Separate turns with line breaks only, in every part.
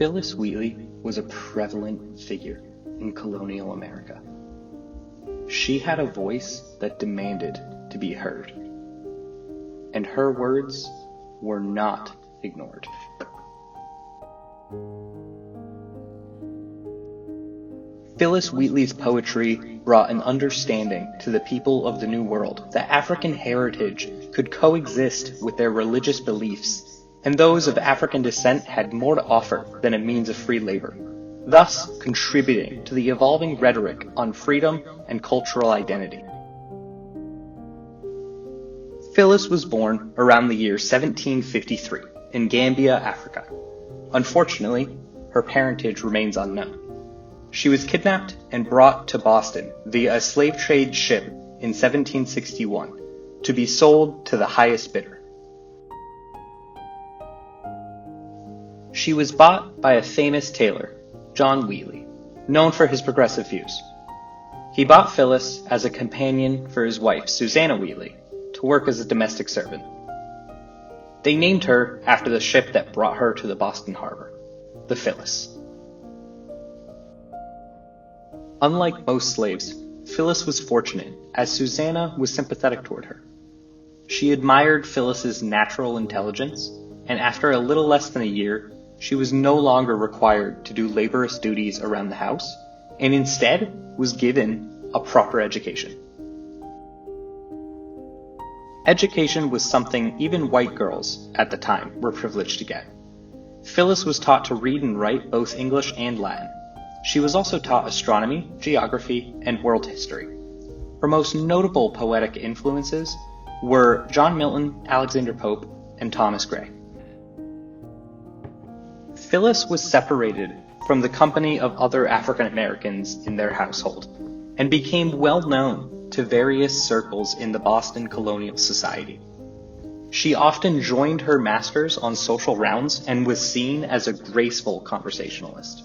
Phillis Wheatley was a prevalent figure in colonial America. She had a voice that demanded to be heard, and her words were not ignored. Phillis Wheatley's poetry brought an understanding to the people of the New World that African heritage could coexist with their religious beliefs, and those of African descent had more to offer than a means of free labor, thus contributing to the evolving rhetoric on freedom and cultural identity. Phillis was born around the year 1753 in Gambia, Africa. Unfortunately, her parentage remains unknown. She was kidnapped and brought to Boston via a slave trade ship in 1761 to be sold to the highest bidder. She was bought by a famous tailor, John Wheatley, known for his progressive views. He bought Phillis as a companion for his wife, Susanna Wheatley, to work as a domestic servant. They named her after the ship that brought her to the Boston harbor, the Phillis. Unlike most slaves, Phillis was fortunate, as Susanna was sympathetic toward her. She admired Phillis's natural intelligence, and after a little less than a year, she was no longer required to do laborious duties around the house, and instead was given a proper education. Education was something even white girls at the time were privileged to get. Phillis was taught to read and write both English and Latin. She was also taught astronomy, geography, and world history. Her most notable poetic influences were John Milton, Alexander Pope, and Thomas Gray. Phillis was separated from the company of other African Americans in their household, and became well known to various circles in the Boston colonial society. She often joined her masters on social rounds and was seen as a graceful conversationalist.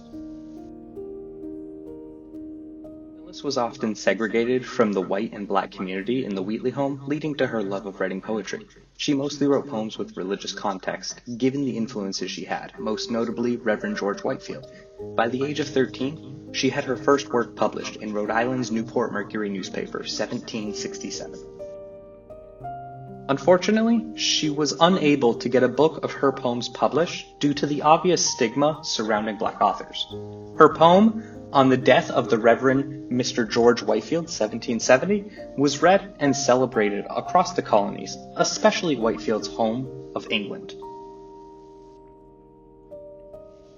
Phillis was often segregated from the white and black community in the Wheatley home, leading to her love of writing poetry. She mostly wrote poems with religious context, given the influences she had, most notably Reverend George Whitefield. By the age of 13, she had her first work published in Rhode Island's Newport Mercury newspaper, 1767. Unfortunately, she was unable to get a book of her poems published due to the obvious stigma surrounding black authors. Her poem, On the Death of the Reverend Mr. George Whitefield, 1770, was read and celebrated across the colonies, especially Whitefield's home of England.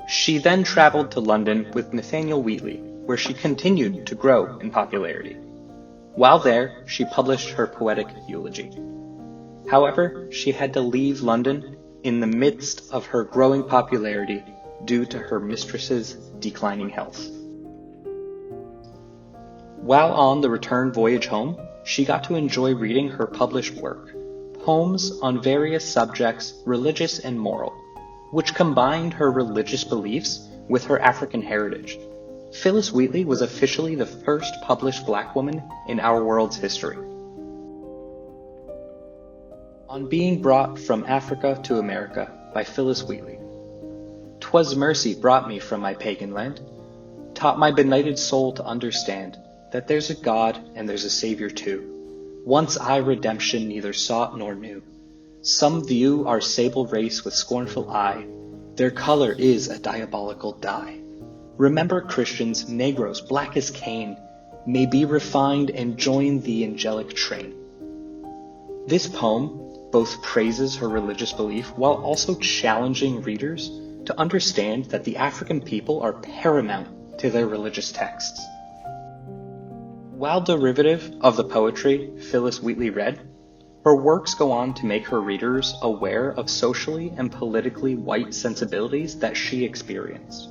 She then traveled to London with Nathaniel Wheatley, where she continued to grow in popularity. While there, she published her poetic eulogy. However, she had to leave London in the midst of her growing popularity due to her mistress's declining health. While on the return voyage home, she got to enjoy reading her published work, poems on various subjects, religious and moral, which combined her religious beliefs with her African heritage. Phillis Wheatley was officially the first published black woman in our world's history. On being brought from Africa to America by Phillis Wheatley. 'Twas mercy brought me from my pagan land, taught my benighted soul to understand that there's a God and there's a Savior too. Once I redemption neither sought nor knew. Some view our sable race with scornful eye, their color is a diabolical dye. Remember Christians, Negroes, black as Cain, may be refined and join the angelic train. This poem both praises her religious belief while also challenging readers to understand that the African people are paramount to their religious texts. While derivative of the poetry Phillis Wheatley read, her works go on to make her readers aware of socially and politically white sensibilities that she experienced.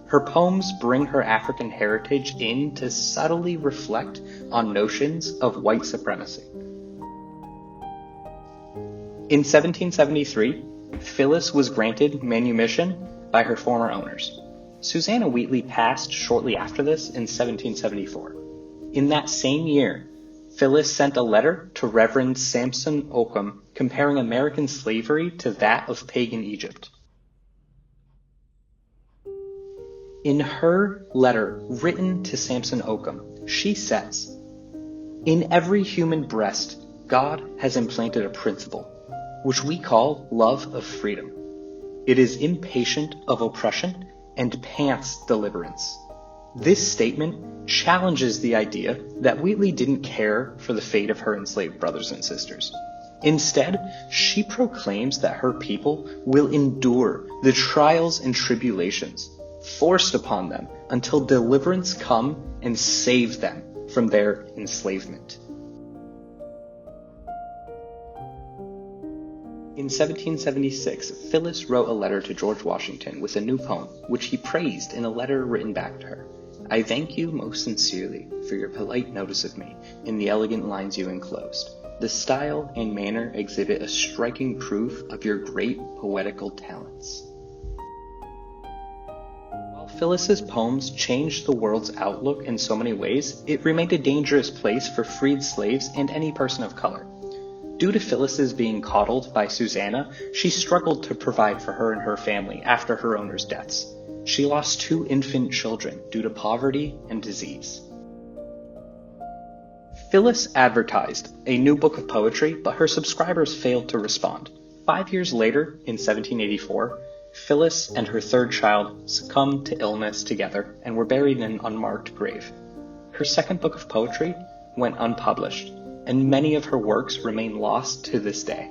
Her poems bring her African heritage in to subtly reflect on notions of white supremacy. In 1773, Phillis was granted manumission by her former owners. Susanna Wheatley passed shortly after this in 1774. In that same year, Phillis sent a letter to Reverend Samson Occam comparing American slavery to that of pagan Egypt. In her letter written to Samson Occam, she says, "In every human breast, God has implanted a principle, which we call love of freedom. It is impatient of oppression and pants deliverance." This statement challenges the idea that Wheatley didn't care for the fate of her enslaved brothers and sisters. Instead, she proclaims that her people will endure the trials and tribulations forced upon them until deliverance come and save them from their enslavement. In 1776, Phillis wrote a letter to George Washington with a new poem, which he praised in a letter written back to her. "I thank you most sincerely for your polite notice of me in the elegant lines you enclosed. The style and manner exhibit a striking proof of your great poetical talents." While Phillis's poems changed the world's outlook in so many ways, it remained a dangerous place for freed slaves and any person of color. Due to Phillis's being coddled by Susanna, she struggled to provide for her and her family after her owners' deaths. She lost 2 infant children due to poverty and disease. Phillis advertised a new book of poetry, but her subscribers failed to respond. 5 years later, in 1784, Phillis and her third child succumbed to illness together and were buried in an unmarked grave. Her second book of poetry went unpublished, and many of her works remain lost to this day.